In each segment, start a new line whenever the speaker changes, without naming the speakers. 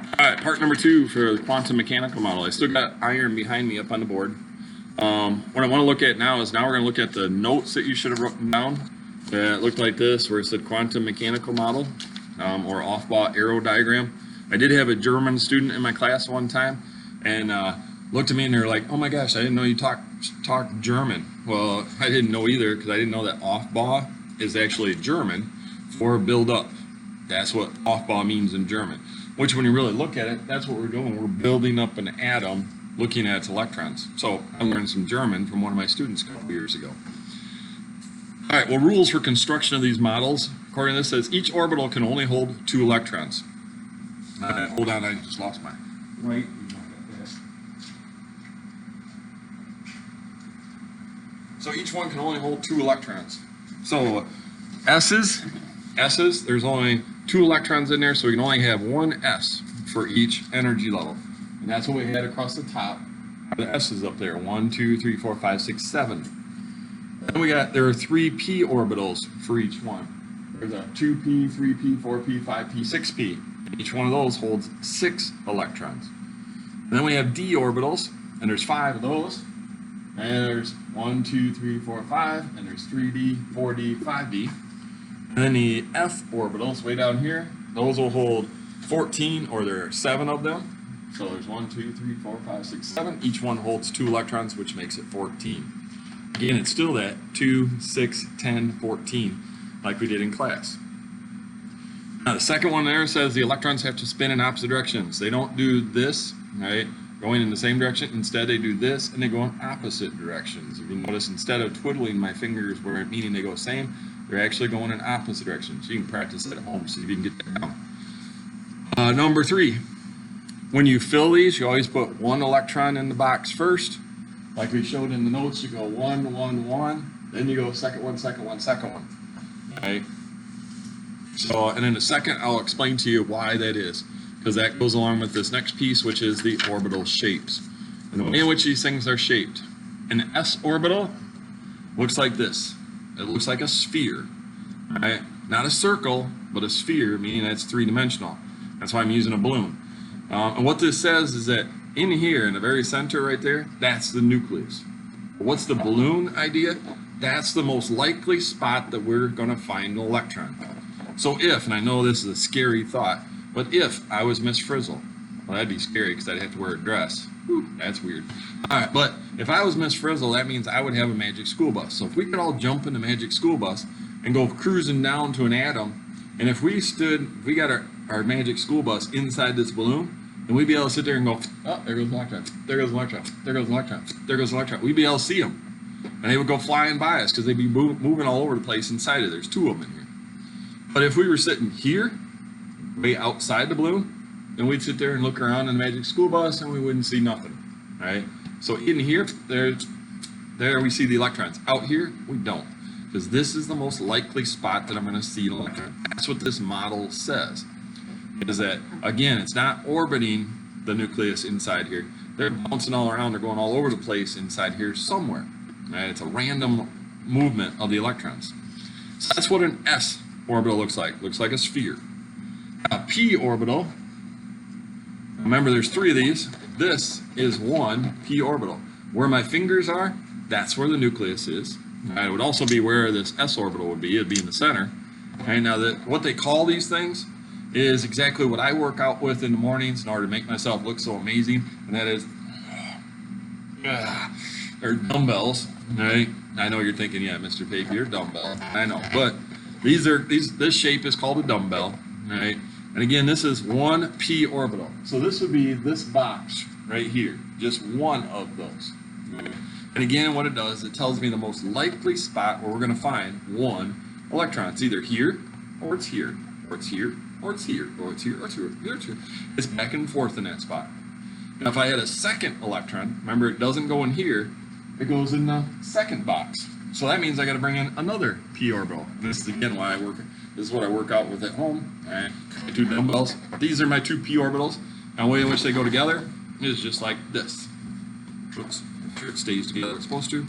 All right, part number 2 for the quantum mechanical model. I still got iron behind me up on the board. What I want to look at now is we're going to look at the notes that you should have written down that looked like this, where it said quantum mechanical model or Aufbau arrow diagram. I did have a German student in my class one time and looked at me and they were like, "Oh my gosh, I didn't know you talk German." Well, I didn't know either because I didn't know that Aufbau is actually German for build up. That's what Aufbau means in German. Which, when you really look at it, that's what we're doing. We're building up an atom, looking at its electrons. So I learned some German from one of my students a couple years ago. All right, well, rules for construction of these models. According to this, says each orbital can only hold 2 electrons. Hold on, I just lost my right. So each one can only hold 2 electrons. So S's, there's only 2 electrons in there, so we can only have 1 S for each energy level. And that's what we had across the top. The S's up there, 1, 2, 3, 4, 5, 6, 7. Then there are 3 p orbitals for each one. There's a 2p, 3p, 4p, 5p, 6p. Each one of those holds 6 electrons. And then we have d orbitals, and there's 5 of those. And there's 1, 2, 3, 4, 5, and there's 3d, 4d, 5d. And then the f orbitals way down here, those will hold 14, or there are 7 of them. So there's 1, 2, 3, 4, 5, 6, 7. Each one holds 2 electrons, which makes it 14. Again, it's still that 2, 6, 10, 14, like we did in class. Now the second one there says the electrons have to spin in opposite directions. They don't do this, right, going in the same direction. Instead, they do this, and they go in opposite directions. If you notice, instead of twiddling my fingers where meaning they go same, they're actually going in opposite directions. You can practice at home, see if you can get that down. Number 3, when you fill these, you always put 1 electron in the box first. Like we showed in the notes, you go 1, 1, 1, then you go second one, second one, second one. Right? So, and in a second, I'll explain to you why that is, because that goes along with this next piece, which is the orbital shapes and the way in which these things are shaped. An s orbital looks like this. It looks like a sphere, right? Not a circle, but a sphere, meaning that's 3-dimensional. That's why I'm using a balloon. And what this says is that in here, in the very center right there, that's the nucleus. What's the balloon idea? That's the most likely spot that we're going to find an electron. So if, and I know this is a scary thought, but if I was Miss Frizzle, well, that'd be scary because I'd have to wear a dress. Whew, that's weird. All right, but if I was Miss Frizzle, that means I would have a magic school bus. So if we could all jump in the magic school bus and go cruising down to an atom, and if we got our magic school bus inside this balloon, and we'd be able to sit there and go, "Oh, there goes an electron, there goes an electron, there goes an electron, there goes an electron." We'd be able to see them. And they would go flying by us because they'd be moving all over the place inside it. There's 2 of them in here. But if we were sitting here, way outside the balloon, then we'd sit there and look around in the magic school bus and we wouldn't see nothing, right? So in here, there we see the electrons. Out here, we don't, because this is the most likely spot that I'm going to see an electron. That's what this model says, is that, again, it's not orbiting the nucleus inside here. They're bouncing all around. They're going all over the place inside here somewhere, right? It's a random movement of the electrons. So that's what an s orbital looks like. Looks like a sphere. A p orbital, remember there's 3 of these. This is 1 p orbital. Where my fingers are, that's where the nucleus is. It would also be where this s orbital would be. It'd be in the center. And now what they call these things is exactly what I work out with in the mornings in order to make myself look so amazing, and that is they're dumbbells, right? I know you're thinking, yeah, Mr. Pape, you're a dumbbell. I know, but this shape is called a dumbbell, right? And again, this is 1 p orbital. So this would be this box right here, just 1 of those. And again, what it does, it tells me the most likely spot where we're going to find 1 electron. It's either here, or it's here, or it's here, or it's here, or it's here, or it's here, or it's here. It's back and forth in that spot. Now, if I had a second electron, remember it doesn't go in here, it goes in the second box. So that means I got to bring in another p orbital. This is again why this is what I work out with at home. Right? My 2 dumbbells. These are my 2 p orbitals. And the way in which they go together is just like this. Oops, make sure it stays together like it's supposed to.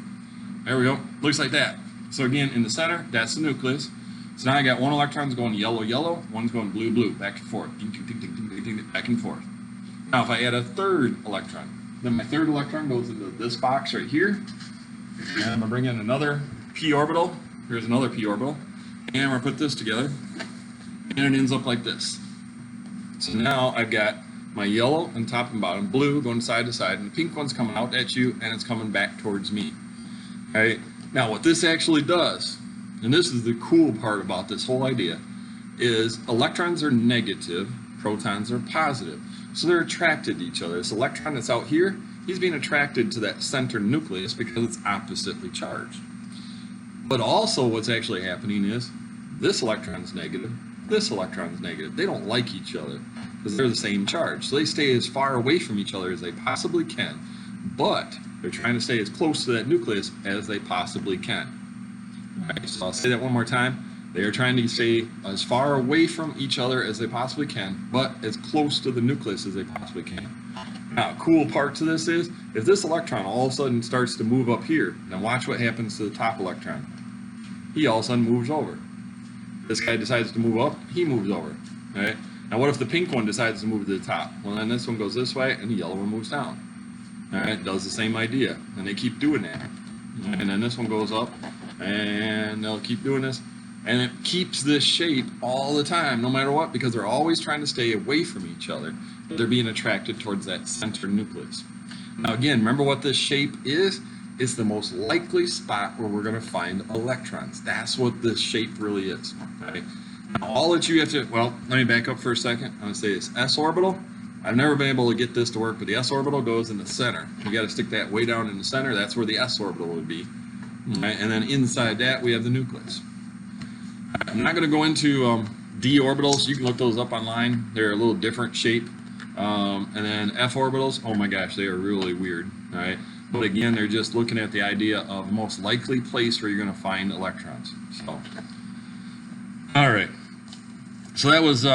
There we go. Looks like that. So again, in the center, that's the nucleus. So now I got 1 electron's going yellow, yellow, 1's going blue, blue, back and forth. Ding, ding, ding, ding, ding, shifting it back and forth. Now, if I add a third electron, then my third electron goes into this box right here, and I'm gonna bring in another p orbital. Here's another p orbital, and we're gonna put this together, and it ends up like this. So now I've got my yellow on top and bottom, blue going side to side, and the pink one's coming out at you, and it's coming back towards me. Right? Now, what this actually does, and this is the cool part about this whole idea, is electrons are negative, protons are positive. So they're attracted to each other. This electron that's out here, he's being attracted to that center nucleus because it's oppositely charged. But also what's actually happening is this electron's negative, this electron's negative. They don't like each other because they're the same charge. So they stay as far away from each other as they possibly can. But they're trying to stay as close to that nucleus as they possibly can. All right, so I'll say that one more time. They are trying to stay as far away from each other as they possibly can, but as close to the nucleus as they possibly can. Now, a cool part to this is, if this electron all of a sudden starts to move up here, then watch what happens to the top electron. He all of a sudden moves over. This guy decides to move up, he moves over. Right? Now, what if the pink one decides to move to the top? Well, then this one goes this way, and the yellow one moves down. All right, does the same idea, and they keep doing that. And then this one goes up, and they'll keep doing this. And it keeps this shape all the time, no matter what, because they're always trying to stay away from each other. They're being attracted towards that center nucleus. Now again, remember what this shape is? It's the most likely spot where we're going to find electrons. That's what this shape really is. Okay? Now, all that you have to, well, let me back up for a second. I'm going to say this s orbital. I've never been able to get this to work, but the s orbital goes in the center. You got to stick that way down in the center. That's where the s orbital would be. Right? And then inside that, we have the nucleus. I'm not going to go into d orbitals. You can look those up online. They're a little different shape. And then f orbitals, oh my gosh, they are really weird. All right, but again, they're just looking at the idea of the most likely place where you're going to find electrons. So, all right. So that was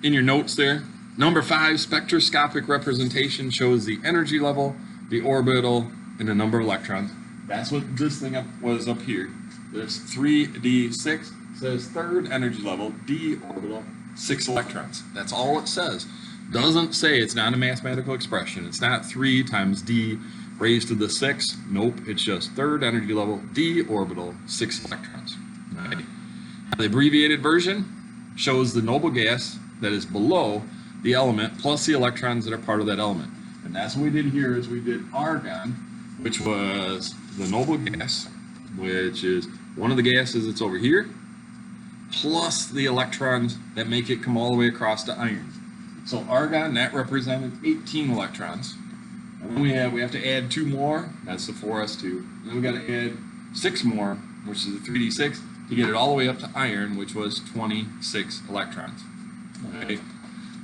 in your notes there. Number 5, spectroscopic representation shows the energy level, the orbital, and the number of electrons. That's what this thing was up here. There's 3d6, says third energy level, d orbital, 6 electrons. That's all it says. Doesn't say, it's not a mathematical expression. It's not 3 times d raised to the 6. Nope, it's just third energy level, d orbital, 6 electrons. Right. The abbreviated version shows the noble gas that is below the element plus the electrons that are part of that element. And that's what we did here is we did argon, which was the noble gas, which is one of the gases that's over here, plus the electrons that make it come all the way across to iron. So argon, that represented 18 electrons. And then we have to add 2 more, that's the 4s2. And then we got to add 6 more, which is the 3d6, to get it all the way up to iron, which was 26 electrons. Okay.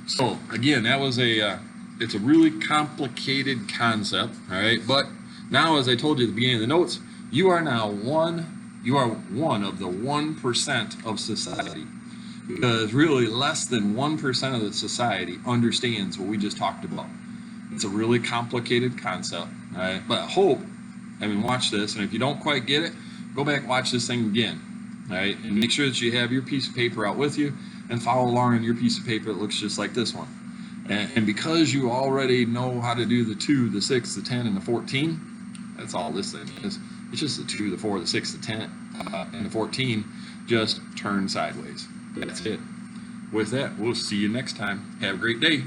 So again, that was it's a really complicated concept, all right? But now, as I told you at the beginning of the notes, you are one of the 1% of society, because really less than 1% of the society understands what we just talked about. It's a really complicated concept, all right? But I mean, watch this, and if you don't quite get it, go back and watch this thing again, all right? And make sure that you have your piece of paper out with you and follow along on your piece of paper that looks just like this one. And because you already know how to do the 2, the 6, the 10, and the 14, that's all this thing is. It's just the 2, the 4, the 6, the 10, and the 14 just turn sideways. That's it. With that, we'll see you next time. Have a great day.